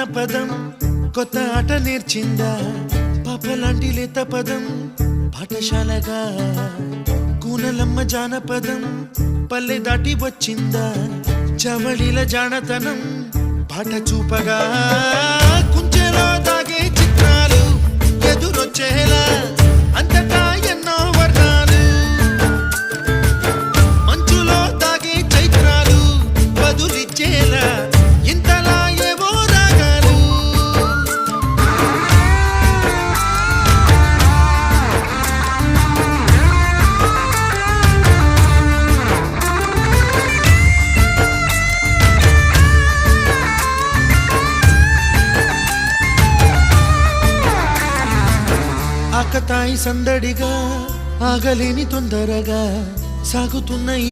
జానపదం కొత్త ఆట నేర్చిందా పాపలాంటి లేత పదం పాఠశాలగా కూనలమ్మ జానపదం పల్లె దాటి వచ్చిందా చవళిల జానతనం పాట చూపగా కుంచెలో దాగే చిత్రాలు ఎదురొచ్చేలా అంతటా ఎన్నో వర్ణాలు మంచులో దాగే చైత్రాలు బదులిచ్చేలా ఇంతలా ఏవో రాగాలు ఆకతాయి సందడిగా ఆగలేని తొందరగా సాగుతున్న